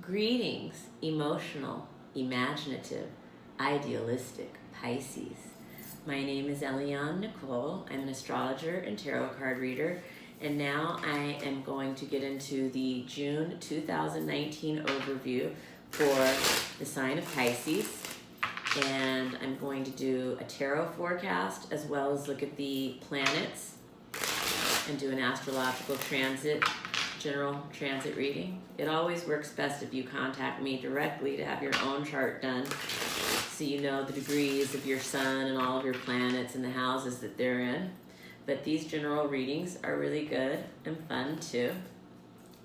Greetings, emotional, imaginative, idealistic Pisces. My name is Eliane Nicole. I'm an astrologer and tarot card reader, and now I am going to get into the June 2019 overview for the sign of Pisces. And I'm going to do a tarot forecast as well as look at the planets and do an astrological transit, general transit reading. It always works best if you contact me directly to have your own chart done so you know the degrees of your sun and all of your planets and the houses that they're in. But these general readings are really good and fun too.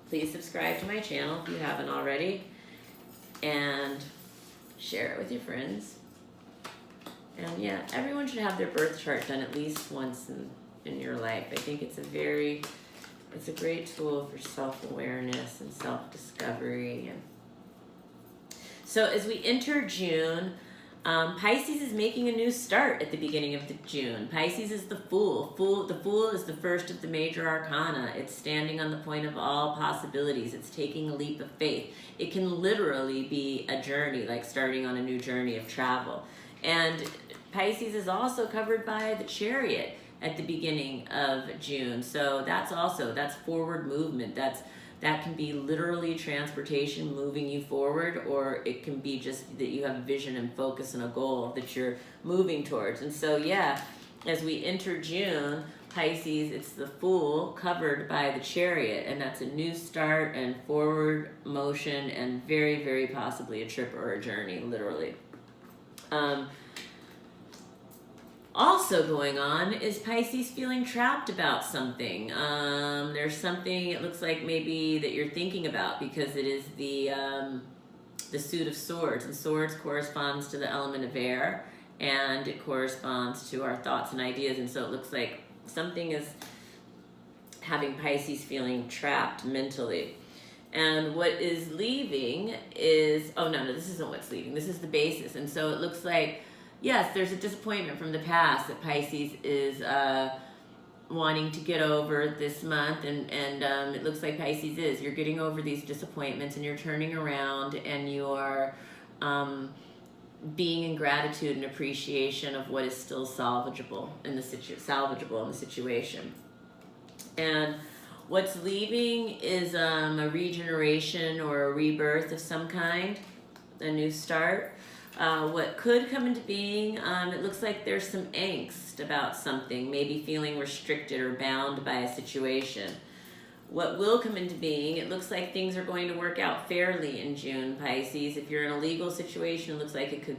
Please subscribe to my channel if you haven't already and share it with your friends. And yeah, everyone should have their birth chart done at least once in your life. I think it's a great tool for self-awareness and self-discovery. And so as we enter June, Pisces is making a new start at the beginning of June. Pisces is the Fool. The Fool is the first of the major arcana. It's standing on the point of all possibilities. It's taking a leap of faith. It can literally be a journey, like starting on a new journey of travel. And Pisces is also covered by the Chariot at the beginning of June. So that's forward movement. That can be literally transportation moving you forward, or it can be just that you have a vision and focus and a goal that you're moving towards. And so yeah, as we enter June, Pisces, it's the Fool covered by the Chariot, and that's a new start and forward motion and very, very possibly a trip or a journey, literally. Also going on is Pisces feeling trapped about something. There's something it looks like maybe that you're thinking about, because it is the Suit of Swords, and Swords corresponds to the element of air, and it corresponds to our thoughts and ideas. And so it looks like something is having Pisces feeling trapped mentally. And what is leaving is, oh no, this isn't what's leaving. This is the basis. And so it looks like, yes, there's a disappointment from the past that Pisces is wanting to get over this month, and it looks like Pisces is. You're getting over these disappointments and you're turning around and you are being in gratitude and appreciation of what is still salvageable in the situation. And what's leaving is a regeneration or a rebirth of some kind, a new start. What could come into being, it looks like there's some angst about something, maybe feeling restricted or bound by a situation. What will come into being, it looks like things are going to work out fairly in June, Pisces. If you're in a legal situation, it looks like it could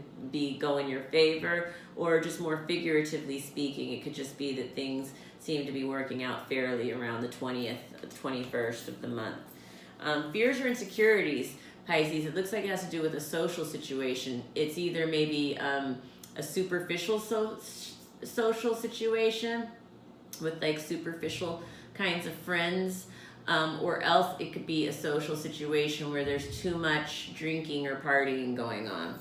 go in your favor, or just more figuratively speaking, it could just be that things seem to be working out fairly around the 20th, 21st of the month. Fears or insecurities, Pisces, it looks like it has to do with a social situation. It's either maybe a superficial social situation with like superficial kinds of friends, or else it could be a social situation where there's too much drinking or partying going on,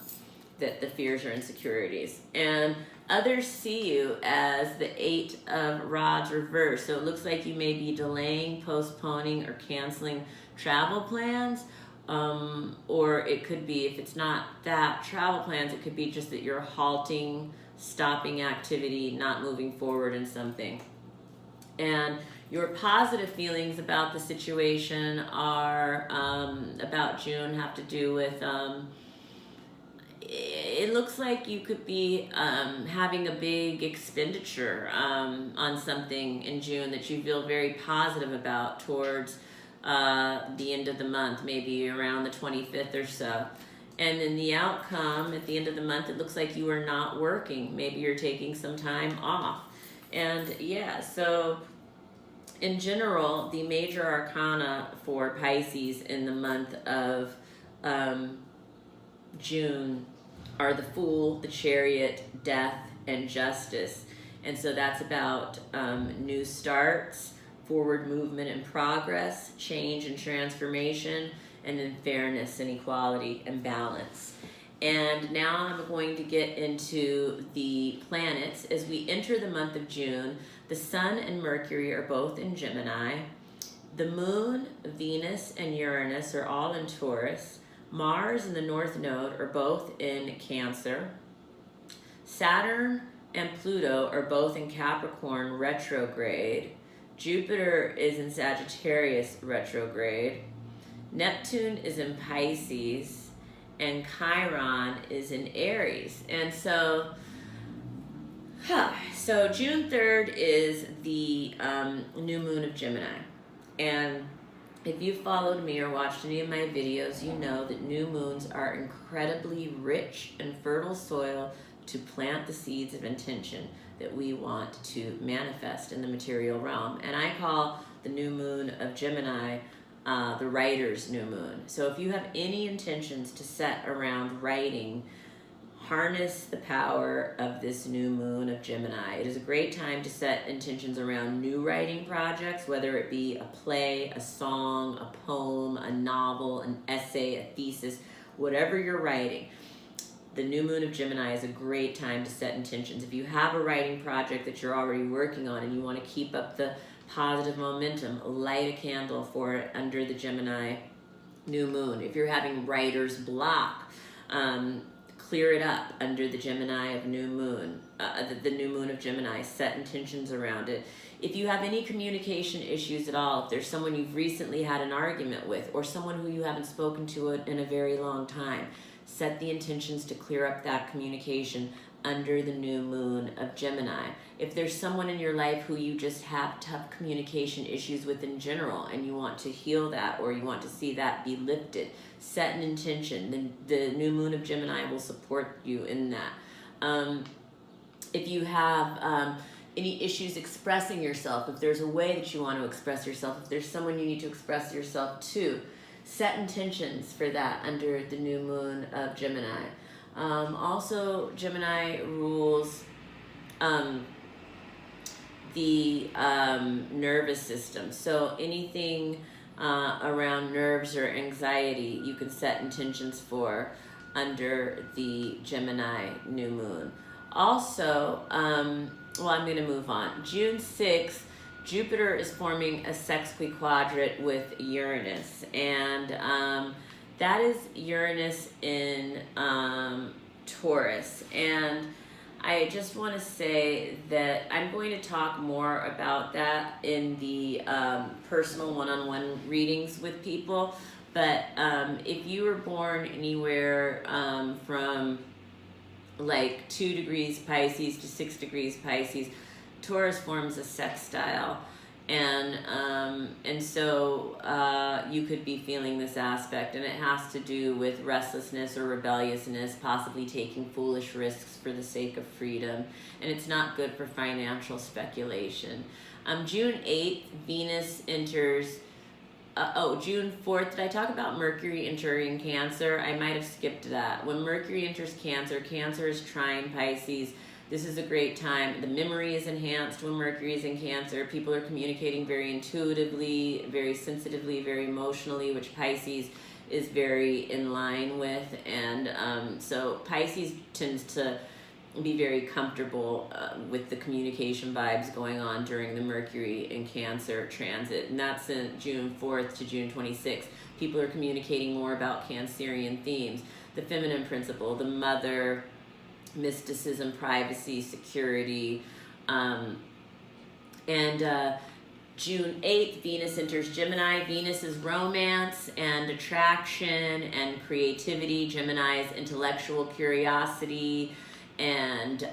that the fears or insecurities. And others see you as the 8 of Rods reversed. So it looks like you may be delaying, postponing, or canceling travel plans. Or it could be, if it's not that travel plans, it could be just that you're halting, stopping activity, not moving forward in something. And your positive feelings about the situation are, about June, have to do with, it looks like you could be having a big expenditure on something in June that you feel very positive about towards the end of the month, maybe around the 25th or so. And then the outcome at the end of the month, it looks like you are not working. Maybe you're taking some time off. And yeah, so in general, the major arcana for Pisces in the month of June are the Fool, the Chariot, Death, and Justice. And so that's about new starts, forward movement and progress, change and transformation, and then fairness and equality and balance. And now I'm going to get into the planets. As we enter the month of June, the Sun and Mercury are both in Gemini. The Moon, Venus, and Uranus are all in Taurus. Mars and the North Node are both in Cancer. Saturn and Pluto are both in Capricorn retrograde. Jupiter is in Sagittarius retrograde. Neptune is in Pisces. And Chiron is in Aries. And so June 3rd is the new moon of Gemini. And if you followed me or watched any of my videos, you know that new moons are incredibly rich and fertile soil to plant the seeds of intention that we want to manifest in the material realm. And I call the new moon of Gemini the writer's new moon. So if you have any intentions to set around writing, harness the power of this new moon of Gemini. It is a great time to set intentions around new writing projects, whether it be a play, a song, a poem, a novel, an essay, a thesis, whatever you're writing. The new moon of Gemini is a great time to set intentions. If you have a writing project that you're already working on and you want to keep up the positive momentum, light a candle for it under the Gemini new moon. If you're having writer's block, clear it up under the Gemini of new moon, the new moon of Gemini. Set intentions around it. If you have any communication issues at all, if there's someone you've recently had an argument with or someone who you haven't spoken to in a very long time, set the intentions to clear up that communication under the new moon of Gemini. If there's someone in your life who you just have tough communication issues with in general and you want to heal that or you want to see that be lifted, set an intention. Then the new moon of Gemini will support you in that. If you have any issues expressing yourself, if there's a way that you want to express yourself, if there's someone you need to express yourself to, set intentions for that under the new moon of Gemini. Also, Gemini rules the nervous system. So anything around nerves or anxiety, you can set intentions for under the Gemini new moon. Also, I'm going to move on. June 6th, Jupiter is forming a sexquiquadrate with Uranus, and that is Uranus in Taurus. And I just want to say that I'm going to talk more about that in the personal one-on-one readings with people. But if you were born anywhere from like 2 degrees Pisces to 6 degrees Pisces, Taurus forms a sextile, and so you could be feeling this aspect, and it has to do with restlessness or rebelliousness, possibly taking foolish risks for the sake of freedom, and it's not good for financial speculation. June 8th, Venus enters. June 4th, did I talk about Mercury entering Cancer? I might have skipped that. When Mercury enters Cancer, Cancer is trine Pisces. This is a great time. The memory is enhanced when Mercury is in Cancer. People are communicating very intuitively, very sensitively, very emotionally, which Pisces is very in line with. And so Pisces tends to be very comfortable with the communication vibes going on during the Mercury in Cancer transit. And that's in June 4th to June 26th. People are communicating more about Cancerian themes. The feminine principle, the mother, mysticism, privacy, security. June 8th, Venus enters Gemini. Venus is romance and attraction and creativity. Gemini is intellectual curiosity and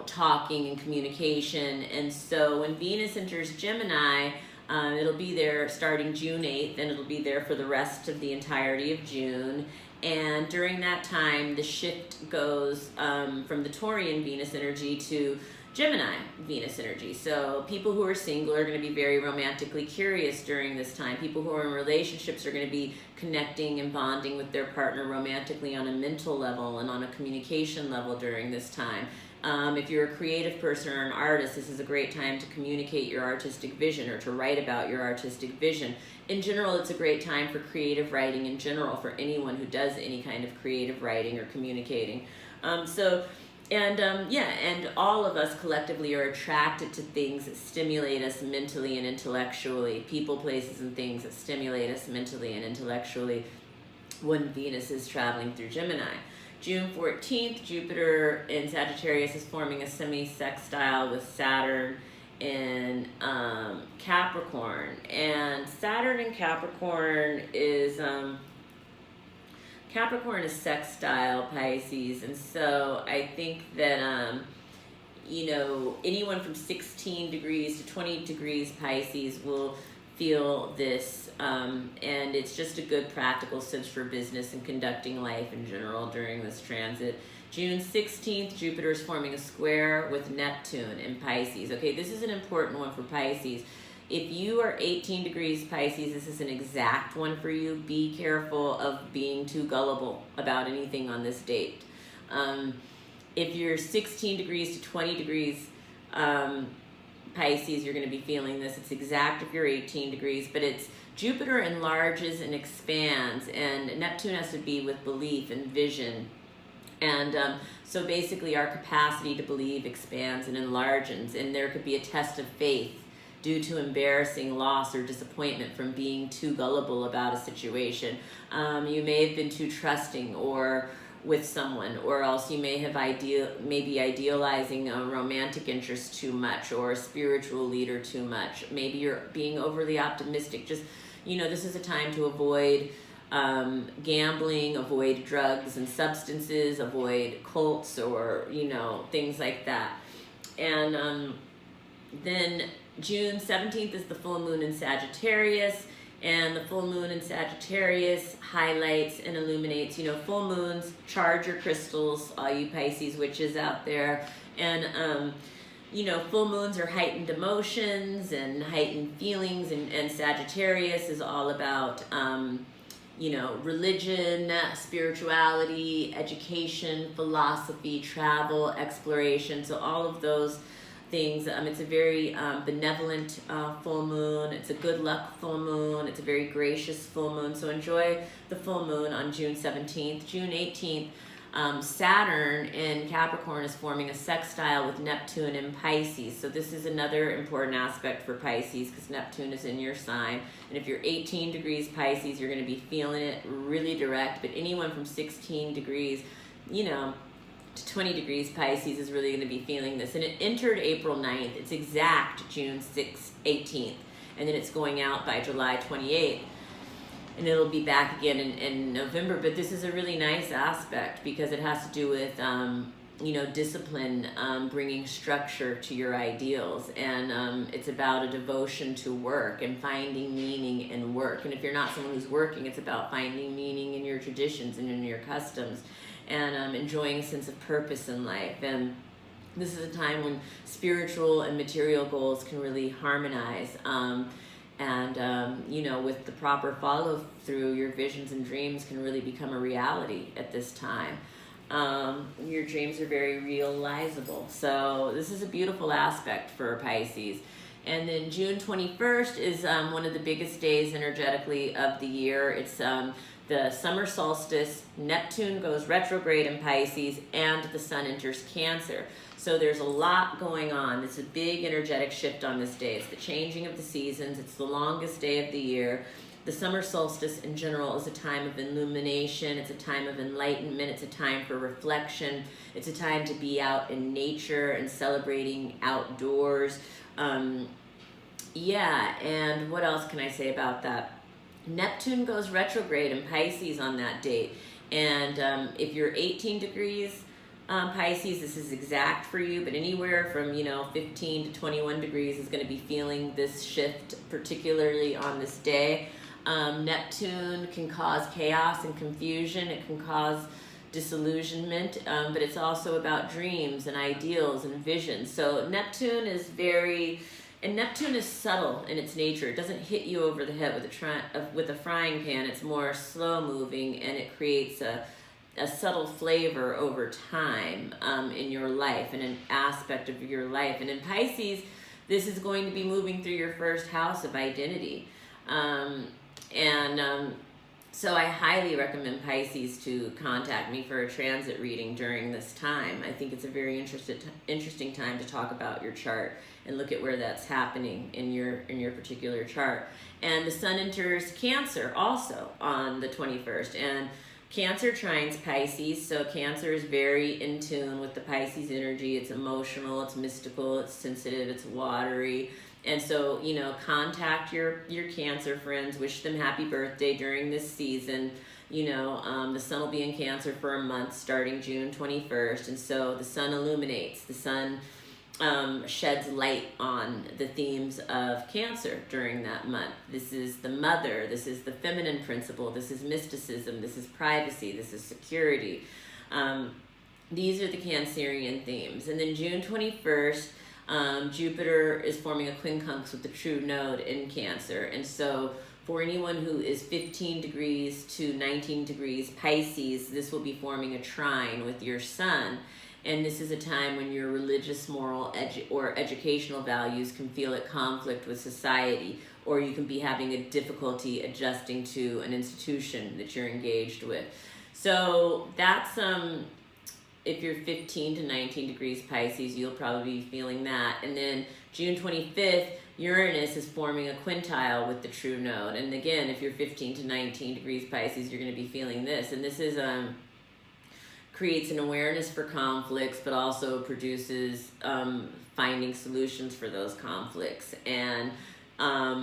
talking and communication. And so when Venus enters Gemini, it'll be there starting June 8th, and it'll be there for the rest of the entirety of June. And during that time, the shift goes from the Taurian Venus energy to Gemini Venus energy. So people who are single are going to be very romantically curious during this time. People who are in relationships are going to be connecting and bonding with their partner romantically on a mental level and on a communication level during this time. If you're a creative person or an artist, this is a great time to communicate your artistic vision or to write about your artistic vision. In general, it's a great time for creative writing in general for anyone who does any kind of creative writing or communicating. So Yeah, and all of us collectively are attracted to things that stimulate us mentally and intellectually, people, places, and things that stimulate us mentally and intellectually when Venus is traveling through Gemini. June 14th, Jupiter in Sagittarius is forming a semi-sextile with Saturn in Capricorn. And Saturn in Capricorn is sextile Pisces, and so I think that anyone from 16 degrees to 20 degrees Pisces will feel this, and it's just a good practical sense for business and conducting life in general during this transit. June 16th, Jupiter is forming a square with Neptune in Pisces. Okay, this is an important one for Pisces. If you are 18 degrees Pisces, this is an exact one for you. Be careful of being too gullible about anything on this date. If you're 16 degrees to 20 degrees Pisces, you're going to be feeling this. It's exact if you're 18 degrees, but it's Jupiter enlarges and expands, and Neptune has to be with belief and vision. And so basically our capacity to believe expands and enlarges, and there could be a test of faith due to embarrassing loss or disappointment from being too gullible about a situation. You may have been too trusting or with someone, or else you may have maybe idealizing a romantic interest too much or a spiritual leader too much. Maybe you're being overly optimistic. Just, this is a time to avoid gambling, avoid drugs and substances, avoid cults or, things like that. And then June 17th is the full moon in Sagittarius, and the full moon in Sagittarius highlights and illuminates, full moons charge your crystals, all you Pisces witches out there. And, full moons are heightened emotions and heightened feelings, and Sagittarius is all about, religion, spirituality, education, philosophy, travel, exploration. So all of those things. It's a very benevolent full moon. It's a good luck full moon. It's a very gracious full moon. So enjoy the full moon on June 17th. June 18th, Saturn in Capricorn is forming a sextile with Neptune in Pisces. So this is another important aspect for Pisces because Neptune is in your sign. And if you're 18 degrees Pisces, you're going to be feeling it really direct. But anyone from 16 degrees, to 20 degrees Pisces is really going to be feeling this. And it entered April 9th. It's exact June 18th. And then it's going out by July 28th. And it'll be back again in November. But this is a really nice aspect because it has to do with, discipline, bringing structure to your ideals. And it's about a devotion to work and finding meaning in work. And if you're not someone who's working, it's about finding meaning in your traditions and in your customs. And enjoying a sense of purpose in life. And this is a time when spiritual and material goals can really harmonize. With the proper follow through, your visions and dreams can really become a reality at this time. Your dreams are very realizable. So this is a beautiful aspect for Pisces. And then June 21st is one of the biggest days energetically of the year. It's the summer solstice. Neptune goes retrograde in Pisces, and the sun enters Cancer. So there's a lot going on. It's a big energetic shift on this day. It's the changing of the seasons. It's the longest day of the year. The summer solstice in general is a time of illumination. It's a time of enlightenment. It's a time for reflection. It's a time to be out in nature and celebrating outdoors. And what else can I say about that? Neptune goes retrograde in Pisces on that date. And if you're 18 degrees Pisces, this is exact for you, but anywhere from 15 to 21 degrees is going to be feeling this shift, particularly on this day. Neptune can cause chaos and confusion. It can cause disillusionment, but it's also about dreams and ideals and visions. So Neptune is Neptune is subtle in its nature. It doesn't hit you over the head with a frying pan. It's more slow moving, and it creates a subtle flavor over time in your life and an aspect of your life. And in Pisces, this is going to be moving through your first house of identity. So I highly recommend Pisces to contact me for a transit reading during this time. I think it's a very interesting time to talk about your chart and look at where that's happening in your particular chart. And the sun enters Cancer also on the 21st. And Cancer trines Pisces, so Cancer is very in tune with the Pisces energy. It's emotional, it's mystical, it's sensitive, it's watery. And so, you know, contact your Cancer friends, wish them happy birthday during this season. You know, the sun will be in Cancer for a month starting June 21st. And so the sun illuminates, the sun sheds light on the themes of Cancer during that month. This is the mother, this is the feminine principle, this is mysticism, this is privacy, this is security. These are the Cancerian themes. And then June 21st, Jupiter is forming a quincunx with the true node in Cancer. And so for anyone who is 15 degrees to 19 degrees Pisces, this will be forming a trine with your sun. And this is a time when your religious, moral, or educational values can feel at conflict with society, or you can be having a difficulty adjusting to an institution that you're engaged with. So that's if you're 15 to 19 degrees Pisces, you'll probably be feeling that. And then June 25th, Uranus is forming a quintile with the true node. And again, if you're 15 to 19 degrees Pisces, you're going to be feeling this. And this is creates an awareness for conflicts, but also produces finding solutions for those conflicts. And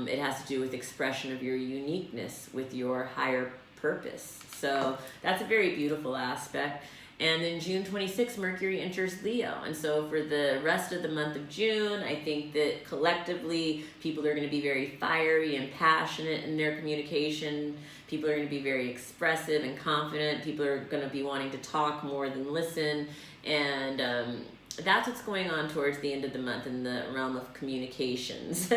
it has to do with expression of your uniqueness with your higher purpose. So that's a very beautiful aspect. And then June 26th, Mercury enters Leo. And so for the rest of the month of June, I think that collectively people are going to be very fiery and passionate in their communication. People are going to be very expressive and confident. People are going to be wanting to talk more than listen. And that's what's going on towards the end of the month in the realm of communications.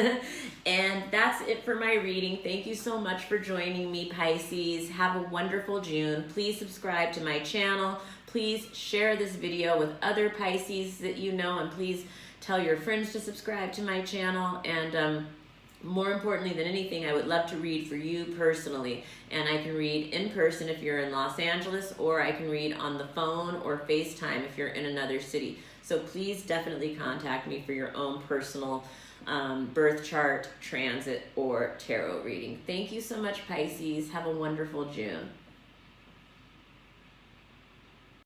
And that's it for my reading. Thank you so much for joining me, Pisces. Have a wonderful June. Please subscribe to my channel. Please share this video with other Pisces that you know, and please tell your friends to subscribe to my channel. And more importantly than anything, I would love to read for you personally. And I can read in person if you're in Los Angeles, or I can read on the phone or FaceTime if you're in another city. So please definitely contact me for your own personal birth chart, transit, or tarot reading. Thank you so much, Pisces. Have a wonderful June.